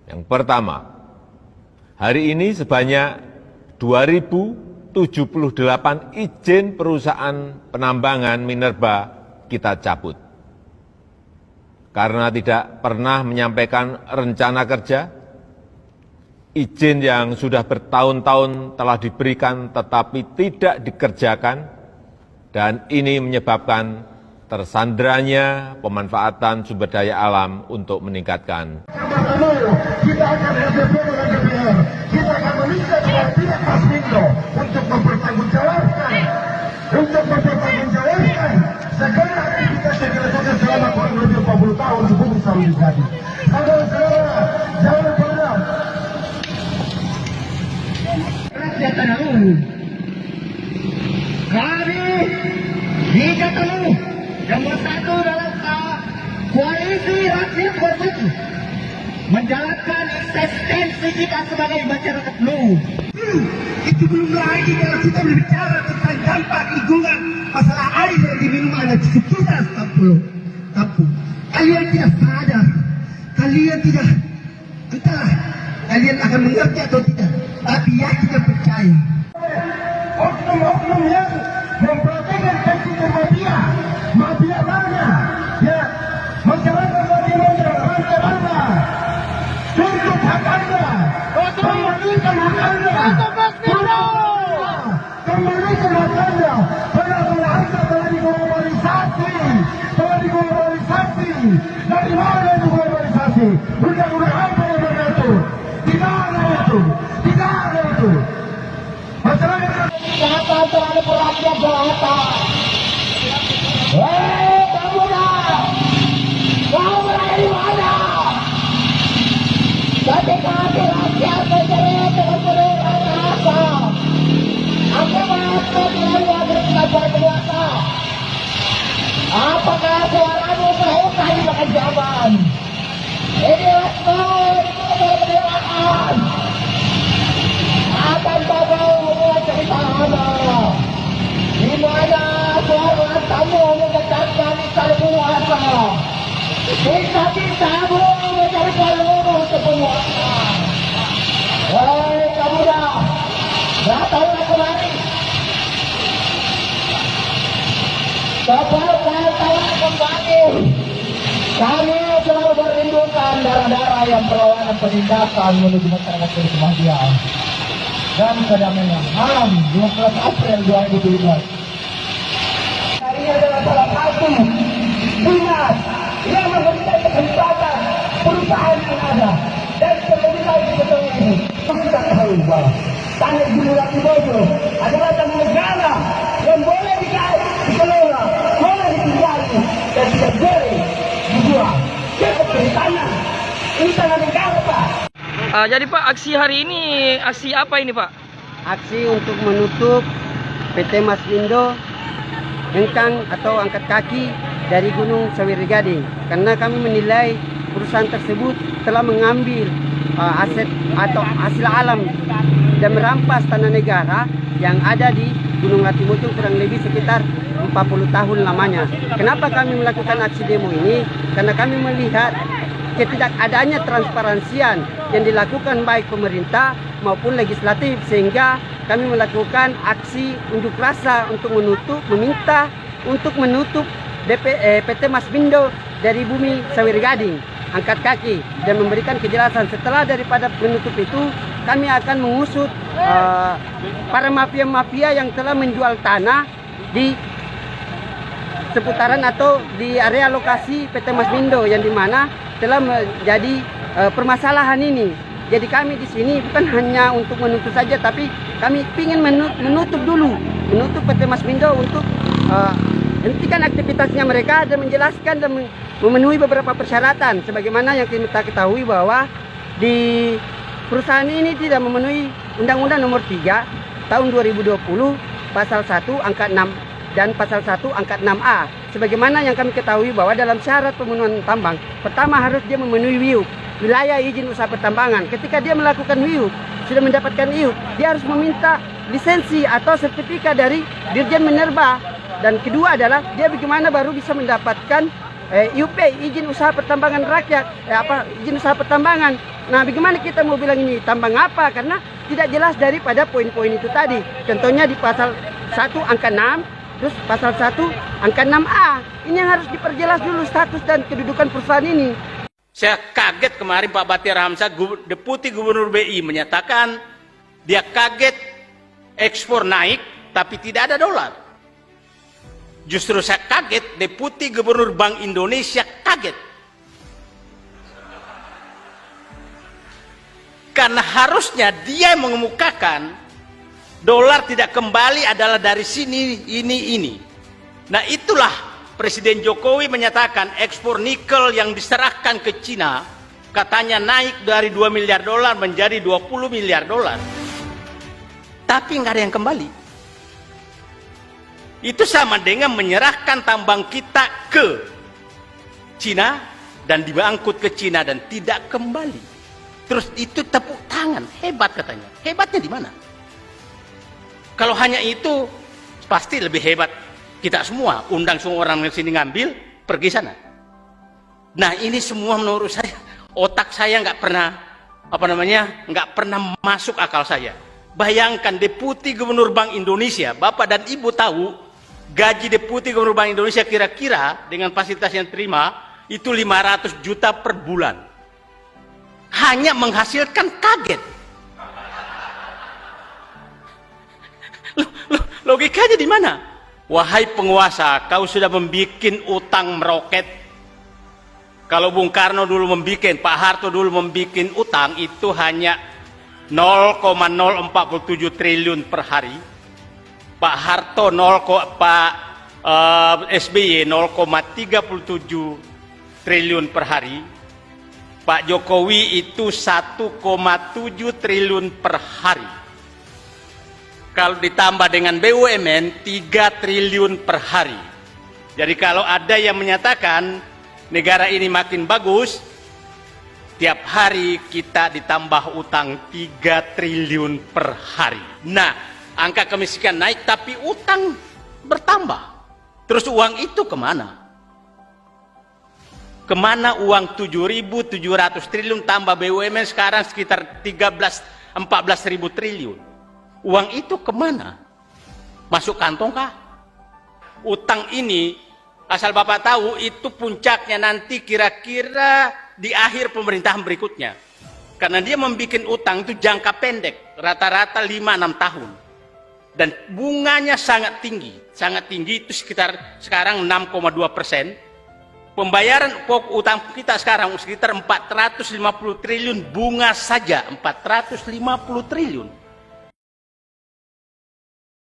Yang pertama, hari ini sebanyak 2.078 izin perusahaan penambangan minerba kita cabut. Karena tidak pernah menyampaikan rencana kerja, izin yang sudah bertahun-tahun telah diberikan tetapi tidak dikerjakan, dan ini menyebabkan tersandranya pemanfaatan sumber daya alam untuk meningkatkan. Kita akan kita akan meminta kepada pihak Masmindo untuk mempertanggungjawabkan segala aktivitas yang dilakukan selama kurang lebih 40 tahun di Bumi Sawit Gading. Saudara-saudara, jangan pernah rakyat tanah Ulu. Kami diketahui yang bersatu dalam koalisi rakyat bersatu menjalankan eksistensi kita sebagai masyarakat Luwu. Itu belum lagi kalau kita berbicara tentang dampak lingkungan masalah air yang diminum anak cucu kita kampung. Kalian tidak sadar, kalian tidak, entahlah kalian akan mengerti atau tidak, tapi ya kita percaya. Oknum-oknum yang mempraktikkan sistem mafia mana, ya, masyarakat mafia tuntut hak Anda, kembalikan hak Anda, kembalikan hak Anda, karena Anda telah diglobalisasi, dari mana itu globalisasi, undang-undang apa yang mengatur, tidak ada itu, masyarakat kejahatan terhadap rakyat jelata. Kamu berada di mana? Ketika hati rakyat menjerit dengan penuh rasa, aku mengatakan bahwa kita berkuasa. Apakah suaramu sahutah di makan jaman? Inilah kemerdekaan. Akan bawa cerita Anda, di mana suara tamu mengatakan ikan puasa. Bisa-bisamu mencari peluru sepenuhnya. Hei kamu dah, datanglah kemari. Sebarkan tangan kembali. Kami selalu merindukan darah-darah yang perlawanan penindakan menuju masyarakat kebahagiaan dan kedamaian. Malam 12 April 2017. Hari ini adalah salah satu dinas yang memberikan kesempatan perusahaan yang ada, dan terlebih lagi betul ini kita tahu bahwa tanah Gunung Latibojo adalah tanah negara yang boleh dikelola, boleh ditinggali, dan tidak boleh dijual. Seperti tanah ini tanah negara, Pak. Jadi Pak, aksi hari ini aksi apa ini Pak? Aksi untuk menutup PT Masmindo hengkang atau angkat kaki dari Gunung Sawit Gading, karena kami menilai perusahaan tersebut telah mengambil aset atau hasil alam dan merampas tanah negara yang ada di Gunung Latibojo kurang lebih sekitar 40 tahun lamanya. Kenapa kami melakukan aksi demo ini? Karena kami melihat ketidakadanya transparansian yang dilakukan baik pemerintah maupun legislatif, sehingga kami melakukan aksi unjuk rasa untuk meminta untuk menutup PT Masmindo dari Bumi Sawit Gading, angkat kaki, dan memberikan kejelasan. Setelah daripada menutup itu, kami akan mengusut para mafia-mafia yang telah menjual tanah di seputaran atau di area lokasi PT Masmindo, yang dimana telah menjadi permasalahan ini. Jadi kami di sini bukan hanya untuk menutup saja, tapi kami ingin menutup PT Masmindo untuk hentikan aktivitasnya mereka dan menjelaskan dan memenuhi beberapa persyaratan, sebagaimana yang kita ketahui bahwa di perusahaan ini tidak memenuhi Undang-Undang Nomor 3 Tahun 2020 Pasal 1 Angka 6 dan Pasal 1 Angka 6A. Sebagaimana yang kami ketahui bahwa dalam syarat pemenuhan tambang, pertama harus dia memenuhi WIUP, wilayah izin usaha pertambangan. Ketika dia melakukan WIUP, sudah mendapatkan WIUP, dia harus meminta lisensi atau sertifikat dari Dirjen Minerba. Dan kedua adalah dia bagaimana baru bisa mendapatkan IUP, izin usaha pertambangan rakyat, izin usaha pertambangan. Nah, bagaimana kita mau bilang ini tambang apa? Karena tidak jelas daripada poin-poin itu tadi. Contohnya di pasal 1 angka 6, terus pasal 1 angka 6A. Ini yang harus diperjelas dulu status dan kedudukan perusahaan ini. Saya kaget kemarin Pak Batiar Hamzah, Deputi Gubernur BI menyatakan dia kaget ekspor naik tapi tidak ada dolar. Justru saya kaget, Deputi Gubernur Bank Indonesia kaget. Karena harusnya dia yang mengemukakan dolar tidak kembali adalah dari sini, ini. Nah itulah Presiden Jokowi menyatakan ekspor nikel yang diserahkan ke Cina katanya naik dari 2 miliar dolar menjadi 20 miliar dolar. Tapi nggak ada yang kembali. Itu sama dengan menyerahkan tambang kita ke Cina dan diangkut ke Cina dan tidak kembali. Terus itu tepuk tangan, hebat katanya. Hebatnya di mana? Kalau hanya itu pasti lebih hebat kita semua. Undang semua orang yang sini ngambil, pergi sana. Nah ini semua menurut saya otak saya nggak pernah masuk akal saya. Bayangkan Deputi Gubernur Bank Indonesia, Bapak dan Ibu tahu gaji Deputi Gubernur Bank Indonesia kira-kira dengan fasilitas yang terima itu 500 juta per bulan. Hanya menghasilkan kaget. Logikanya di mana? Wahai penguasa, kau sudah membuat utang meroket. Kalau Bung Karno dulu membuat, Pak Harto dulu membuat utang itu hanya 0,047 triliun per hari. Pak Harto SBY 0,37 triliun per hari. Pak Jokowi itu 1,7 triliun per hari. Kalau ditambah dengan BUMN 3 triliun per hari. Jadi kalau ada yang menyatakan negara ini makin bagus, tiap hari kita ditambah utang 3 triliun per hari. Nah, angka kemiskinan naik tapi utang bertambah. Terus uang itu kemana? Kemana uang 7.700 triliun tambah BUMN sekarang sekitar 14.000 triliun? Uang itu kemana? Masuk kantong kah? Utang ini, asal Bapak tahu, itu puncaknya nanti kira-kira di akhir pemerintahan berikutnya. Karena dia membuat utang itu jangka pendek, rata-rata 5-6 tahun. Dan bunganya sangat tinggi itu sekitar sekarang 6,2%. Pembayaran pokok utang kita sekarang sekitar 450 triliun bunga saja, 450 triliun.